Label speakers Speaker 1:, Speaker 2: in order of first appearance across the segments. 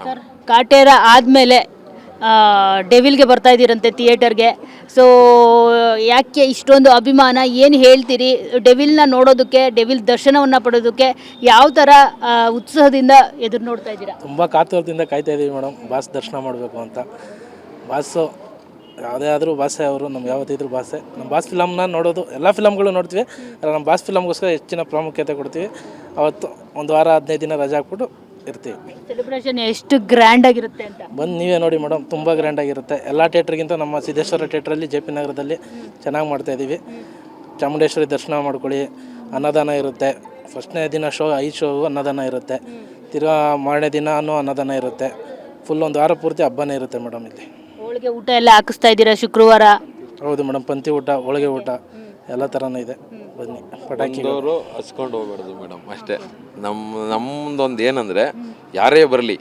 Speaker 1: Sir Kaatera ಆದಮೇಲೆ ಡೆವಿಲ್ಗೆ ಬರ್ತಾ ಇದ್ದೀರಂತೆ ಥಿಯೇಟರ್ಗೆ. So ಯಾಕೆ ಇಷ್ಟೊಂದು ಅಭಿಮಾನ, ಏನು ಹೇಳ್ತೀರಿ? ಡೆವಿಲ್ನ ನೋಡೋದಕ್ಕೆ, ಡೆವಿಲ್ ದರ್ಶನವನ್ನು ಪಡೋದಕ್ಕೆ ಯಾವ ಥರ ಉತ್ಸಾಹದಿಂದ ಎದುರು ನೋಡ್ತಾ ಇದ್ದೀರಾ?
Speaker 2: ತುಂಬ ಕಾತುರದಿಂದ ಕಾಯ್ತಾ ಇದ್ದೀವಿ ಮೇಡಮ್, ಬಾಸ್ ದರ್ಶನ ಮಾಡಬೇಕು ಅಂತ. ಬಾಸು ಯಾವುದೇ ಆದರೂ ಬಾಸೆ ಅವರು, ನಮ್ಗೆ ಯಾವತ್ತಿದ್ರು ಬಾಸೆ. ನಮ್ಮ ಬಾಸ್ ಫಿಲಮ್ನ ನೋಡೋದು, ಎಲ್ಲ ಫಿಲಮ್ಗಳು ನೋಡ್ತೀವಿ, ಆದರೆ ನಮ್ಮ ಬಾಸ್ ಫಿಲಮ್ಗೋಸ್ಕರ ಹೆಚ್ಚಿನ ಪ್ರಾಮುಖ್ಯತೆ ಕೊಡ್ತೀವಿ. ಅವತ್ತು ಒಂದು ವಾರ 15 ದಿನ ರಜೆ ಹಾಕ್ಬಿಟ್ಟು ಇರ್ತೀವಿ.
Speaker 1: ಸೆಲೆಬ್ರೇಷನ್ ಎಷ್ಟು ಗ್ರ್ಯಾಂಡ್ ಆಗಿರುತ್ತೆ ಅಂತ
Speaker 2: ಬಂದು ನೀವೇ ನೋಡಿ ಮೇಡಮ್, ತುಂಬ ಗ್ರ್ಯಾಂಡಾಗಿರುತ್ತೆ. ಎಲ್ಲ ಥಿಯೇಟ್ರಿಗಿಂತ ನಮ್ಮ ಸಿದ್ದೇಶ್ವರ ಥಿಯೇಟ್ರಲ್ಲಿ JP ನಗರದಲ್ಲಿ ಚೆನ್ನಾಗಿ ಮಾಡ್ತಾಯಿದ್ದೀವಿ. ಚಾಮುಂಡೇಶ್ವರಿ ದರ್ಶನ ಮಾಡ್ಕೊಳ್ಳಿ, ಅನ್ನದಾನ ಇರುತ್ತೆ. ಫಸ್ಟ್ನೇ ದಿನ 5 ಶೋವು ಅನ್ನದಾನ ಇರುತ್ತೆ. ತಿರ್ಗಾ ಮಾರನೇ ದಿನವೂ ಅನ್ನದಾನ ಇರುತ್ತೆ. ಫುಲ್ ಒಂದು ವಾರ ಪೂರ್ತಿ ಹಬ್ಬನೇ ಇರುತ್ತೆ ಮೇಡಮ್. ಇಲ್ಲಿ
Speaker 1: ಹೋಳಿಗೆ ಊಟ ಎಲ್ಲ ಹಾಕಿಸ್ತಾ ಇದ್ದೀರಾ ಶುಕ್ರವಾರ?
Speaker 2: ಹೌದು ಮೇಡಮ್, ಪಂಥಿ ಊಟ, ಹೋಳಿಗೆ ಊಟ ಎಲ್ಲ ಥರನೂ ಇದೆ. ಬನ್ನಿ.
Speaker 3: ಪಟಾಕಿದವರು ಹಚ್ಕೊಂಡು ಹೋಗ್ಬಾರ್ದು ಮೇಡಮ್, ಅಷ್ಟೇ. ನಮ್ಮದೊಂದು ಏನಂದರೆ, ಯಾರೇ ಬರಲಿ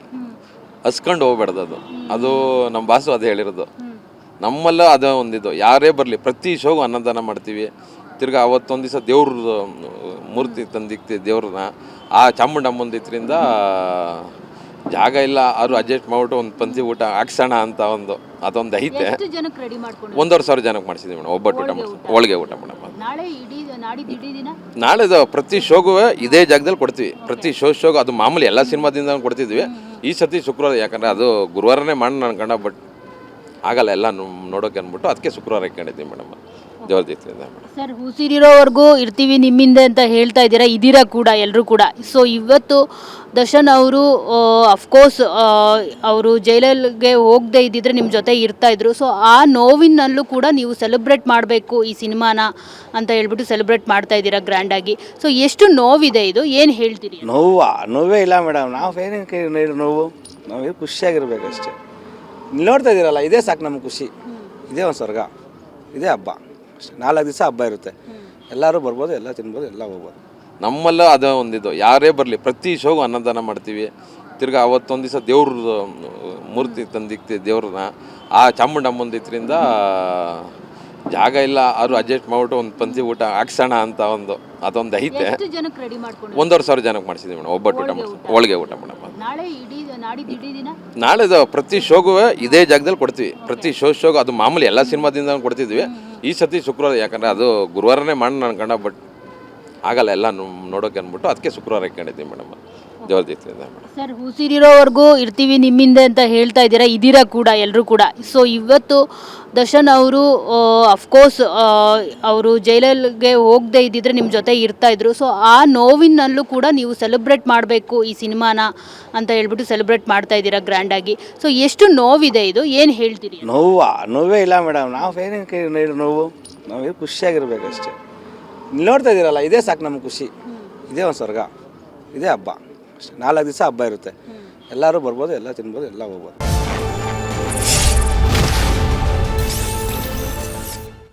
Speaker 3: ಹಸ್ಕೊಂಡು ಹೋಗ್ಬಾರ್ದು. ಅದು ನಮ್ಮ ಬಾಸು ಅದೇ ಹೇಳಿರೋದು. ನಮ್ಮಲ್ಲ ಅದೇ ಒಂದಿದು, ಯಾರೇ ಬರಲಿ ಪ್ರತಿ ಶೋಗೂ ಅನ್ನದಾನ ಮಾಡ್ತೀವಿ. ತಿರ್ಗಾ ಅವತ್ತೊಂದು ದಿವಸ ದೇವ್ರದ್ದು ಮೂರ್ತಿ ತಂದಿಕ್ತೀವಿ. ದೇವ್ರನ್ನ ಆ ಚಾಮುಂಡಮ್ಮನ ಇದರಿಂದ ಜಾಗ ಇಲ್ಲ, ಅವರು ಅಡ್ಜಸ್ಟ್ ಮಾಡ್ಬಿಟ್ಟು ಒಂದು ಪಂಚಿ ಊಟ ಹಾಕ್ಸೋಣ ಅಂತ ಅದೊಂದು ಐತೆ. 1,500 ಜನಕ್ಕೆ ಮಾಡಿಸಿದ್ವಿ ಮೇಡಮ್. ಒಬ್ಬಟ್ಟು ಊಟ ಮಾಡಿಸಿ, ಹೋಳಿಗೆ ಊಟ ಮೇಡಮ್. ನಾಳೆದು ಪ್ರತಿ ಶೋಗೂ ಇದೇ ಜಾಗದಲ್ಲಿ ಕೊಡ್ತೀವಿ. ಪ್ರತಿ ಶೋಗೂ ಅದು ಮಾಮೂಲಿ ಎಲ್ಲ ಸಿನಿಮಾದಿಂದ ಕೊಡ್ತಿದ್ವಿ. ಈ ಸತಿ ಶುಕ್ರವಾರ, ಯಾಕಂದರೆ ಅದು ಗುರುವಾರನೇ ಮಾಡೋಣ ಅನ್ಕೊಂಡ, ಬಟ್ ಆಗಲ್ಲ ಎಲ್ಲ ನೋಡೋಕೆ ಅಂದ್ಬಿಟ್ಟು ಅದಕ್ಕೆ ಶುಕ್ರವಾರ ಇಟ್ಕೊಂಡಿದ್ದೀವಿ ಮೇಡಮ್. ದೇವ್ರ ಜೊತೆಯಿಂದ
Speaker 1: ಸರ್, ಉಸಿರಿರೋವರೆಗೂ ಇರ್ತೀವಿ ನಿಮ್ಮಿಂದ ಅಂತ ಹೇಳ್ತಾ ಇದ್ದೀರಾ, ಇದೀರಾ ಕೂಡ ಎಲ್ಲರೂ ಕೂಡ. ಸೊ ಇವತ್ತು ದರ್ಶನ್ ಅವರು ಅಫ್ಕೋರ್ಸ್ ಅವರು ಜೈಲಲ್ಲಿಗೆ ಹೋಗದೆ ಇದ್ದಿದ್ರೆ ನಿಮ್ಮ ಜೊತೆ ಇರ್ತಾ ಇದ್ರು. ಸೊ ಆ ನೋವಿನಲ್ಲೂ ಕೂಡ ನೀವು ಸೆಲೆಬ್ರೇಟ್ ಮಾಡಬೇಕು ಈ ಸಿನಿಮಾನ ಅಂತ ಹೇಳ್ಬಿಟ್ಟು ಸೆಲೆಬ್ರೇಟ್ ಮಾಡ್ತಾ ಇದ್ದೀರಾ ಗ್ರ್ಯಾಂಡಾಗಿ. ಸೊ ಎಷ್ಟು ನೋವಿದೆ ಇದು, ಏನು ಹೇಳ್ತೀರಿ?
Speaker 4: ನೋವೇ ಇಲ್ಲ ಮೇಡಮ್. ನಾವು ನೋವು, ನಾವು ಖುಷಿಯಾಗಿರ್ಬೇಕಷ್ಟೇ. ನೋಡ್ತಾ ಇದ್ದೀರಲ್ಲ, ಇದೇ ಸಾಕು ನಮ್ಗೆ ಖುಷಿ. ಇದೇ ಒಂದು ಸ್ವರ್ಗ, ಇದೇ ಹಬ್ಬ. 4 ದಿವಸ ಹಬ್ಬ ಇರುತ್ತೆ. ಎಲ್ಲರೂ ಬರ್ಬೋದು, ಎಲ್ಲ ತಿನ್ಬೋದು, ಎಲ್ಲ ಹೋಗ್ಬೋದು.
Speaker 3: ನಮ್ಮಲ್ಲ ಅದೇ ಒಂದಿದು, ಯಾರೇ ಬರಲಿ ಪ್ರತಿ ಶೋಗೂ ಅನ್ನದಾನ ಮಾಡ್ತೀವಿ. ತಿರ್ಗಾ ಅವತ್ತೊಂದು ದಿವಸ ದೇವ್ರದ್ದು ಮೂರ್ತಿ ತಂದಿಕ್ತೀವಿ. ದೇವ್ರನ್ನ ಆ ಚಾಮುಂಡಮ್ಮನ ಇದರಿಂದ ಜಾಗ ಇಲ್ಲ, ಅವರು ಅಡ್ಜಸ್ಟ್ ಮಾಡ್ಬಿಟ್ಟು ಒಂದು ಪಂಚಿ ಊಟ ಹಾಕ್ಸೋಣ ಅಂತ ಅದೊಂದು ಐತೆ. 1,500 ಜನಕ್ಕೆ ಮಾಡಿಸಿದ್ವಿ ಮೇಡಮ್. ಒಬ್ಬಟ್ಟು ಊಟ ಮಾಡಿಸಿ, ಹೋಳಿಗೆ ಊಟ ಮೇಡಮ್. ನಾಳೆದು ಪ್ರತಿ ಶೋಗೂ ಇದೇ ಜಾಗದಲ್ಲಿ ಕೊಡ್ತೀವಿ. ಪ್ರತಿ ಶೋಗೂ ಅದು ಮಾಮೂಲಿ ಎಲ್ಲ ಸಿನಿಮಾದಿಂದ ಕೊಡ್ತಿದ್ವಿ. ಈ ಸತಿ ಶುಕ್ರವಾರ, ಯಾಕಂದರೆ ಅದು ಗುರುವಾರನೇ ಮಾಡೋಣ ಅನ್ಕೊಂಡ, ಬಟ್ ಆಗಲ್ಲ ಎಲ್ಲ ನೋಡೋಕೆ ಅಂದ್ಬಿಟ್ಟು ಅದಕ್ಕೆ ಶುಕ್ರವಾರ ಇಟ್ಕೊಂಡಿದ್ದೀವಿ ಮೇಡಮ್. ದೇವ್ರ ಜೊತೆಯಿಂದ
Speaker 1: ಸರ್, ಉಸಿರಿರೋವರೆಗೂ ಇರ್ತೀವಿ ನಿಮ್ಮಿಂದ ಅಂತ ಹೇಳ್ತಾ ಇದ್ದೀರಾ, ಇದೀರಾ ಕೂಡ ಎಲ್ಲರೂ ಕೂಡ. ಸೊ ಇವತ್ತು ದರ್ಶನ್ ಅವರು ಅಫ್ಕೋರ್ಸ್ ಅವರು ಜೈಲಲ್ಲಿಗೆ ಹೋಗದೆ ಇದ್ದಿದ್ರೆ ನಿಮ್ಮ ಜೊತೆ ಇರ್ತಾ ಇದ್ರು. ಸೊ ಆ ನೋವಿನಲ್ಲೂ ಕೂಡ ನೀವು ಸೆಲೆಬ್ರೇಟ್ ಮಾಡಬೇಕು ಈ ಸಿನಿಮಾನ ಅಂತ ಹೇಳ್ಬಿಟ್ಟು ಸೆಲೆಬ್ರೇಟ್ ಮಾಡ್ತಾ ಇದ್ದೀರಾ ಗ್ರ್ಯಾಂಡಾಗಿ. ಸೊ ಎಷ್ಟು ನೋವಿದೆ ಇದು, ಏನು ಹೇಳ್ತೀರಿ?
Speaker 4: ನೋವೇ ಇಲ್ಲ ಮೇಡಮ್. ನಾವು ನೋವು, ನಾವು ಖುಷಿಯಾಗಿರ್ಬೇಕಷ್ಟೇ. ನೋಡ್ತಾ ಇದ್ದೀರಲ್ಲ, ಇದೇ ಸಾಕು ನಮ್ಗೆ ಖುಷಿ. ಇದೇ ಒಂದು ಸ್ವರ್ಗ, ಇದೇ ಹಬ್ಬ. 4 ದಿವಸ ಹಬ್ಬ ಇರುತ್ತೆ. ಎಲ್ಲರೂ ಬರ್ಬೋದು, ಎಲ್ಲ ತಿನ್ಬೋದು, ಎಲ್ಲ ಹೋಗ್ಬೋದು.